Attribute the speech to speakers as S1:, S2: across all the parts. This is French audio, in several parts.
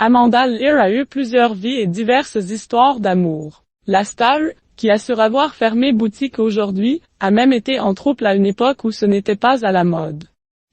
S1: Amanda Lear a eu plusieurs vies et diverses histoires d'amour. La star, qui assure avoir fermé boutique aujourd'hui, a même été en trouble à une époque où ce n'était pas à la mode.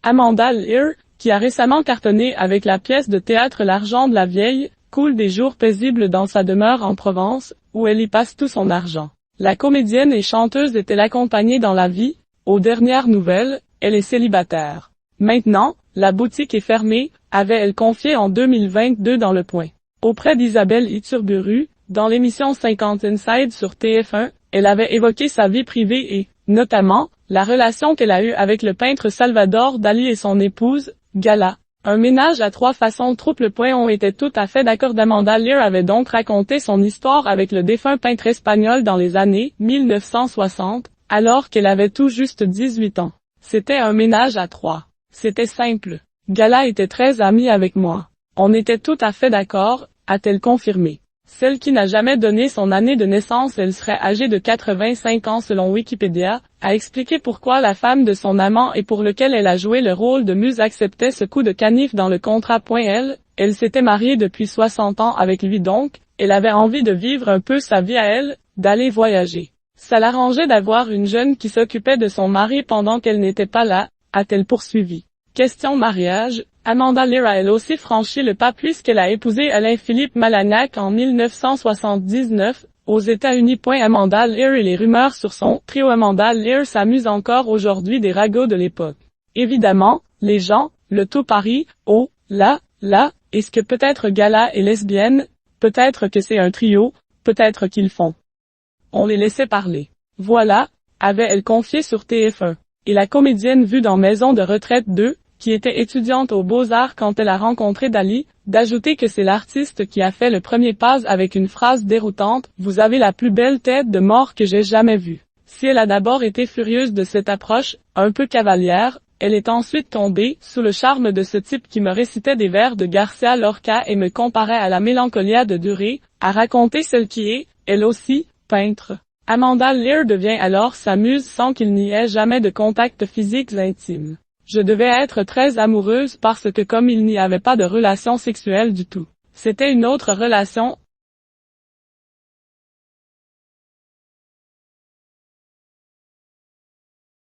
S1: Amanda Lear, qui a récemment cartonné avec la pièce de théâtre L'argent de la vieille, coule des jours paisibles dans sa demeure en Provence, où elle y passe tout son argent. La comédienne et chanteuse est-elle accompagnée dans la vie? Aux dernières nouvelles, elle est célibataire. Maintenant, la boutique est fermée, avait-elle confié en 2022 dans Le Point. Auprès d'Isabelle Iturburu, dans l'émission 50 Inside sur TF1, elle avait évoqué sa vie privée et, notamment, la relation qu'elle a eue avec le peintre Salvador Dali et son épouse, Gala. Un ménage à trois façons troupe Le Point ont été tout à fait d'accord. Amanda Lear avait donc raconté son histoire avec le défunt peintre espagnol dans les années 1960, alors qu'elle avait tout juste 18 ans. C'était un ménage à trois. C'était simple. Gala était très amie avec moi. On était tout à fait d'accord, a-t-elle confirmé. Celle qui n'a jamais donné son année de naissance, elle serait âgée de 85 ans selon Wikipédia, a expliqué pourquoi la femme de son amant et pour lequel elle a joué le rôle de muse acceptait ce coup de canif dans le contrat. Elle s'était mariée depuis 60 ans avec lui donc, elle avait envie de vivre un peu sa vie à elle, d'aller voyager. Ça l'arrangeait d'avoir une jeune qui s'occupait de son mari pendant qu'elle n'était pas là, a-t-elle poursuivi. Question mariage, Amanda Lear a elle aussi franchi le pas puisqu'elle a épousé Alain-Philippe Malagnac en 1979, aux États-Unis. Amanda Lear et les rumeurs sur son trio. Amanda Lear s'amuse encore aujourd'hui des ragots de l'époque. Évidemment, les gens, le tout Paris, oh, là, est-ce que peut-être Gala est lesbienne, peut-être que c'est un trio, peut-être qu'ils font. On les laissait parler. Voilà, avait-elle confié sur TF1. Et la comédienne vue dans Maison de retraite 2, qui était étudiante aux Beaux-Arts quand elle a rencontré Dali, d'ajouter que c'est l'artiste qui a fait le premier pas avec une phrase déroutante, « Vous avez la plus belle tête de mort que j'ai jamais vue ». Si elle a d'abord été furieuse de cette approche, un peu cavalière, elle est ensuite tombée sous le charme de ce type qui me récitait des vers de Garcia Lorca et me comparait à la Mélancolia de Duré, a raconté celle qui est, elle aussi, peintre. Amanda Lear devient alors sa muse sans qu'il n'y ait jamais de contacts physiques intimes. Je devais être très amoureuse parce que comme il n'y avait pas de relation sexuelle du tout. C'était une autre relation,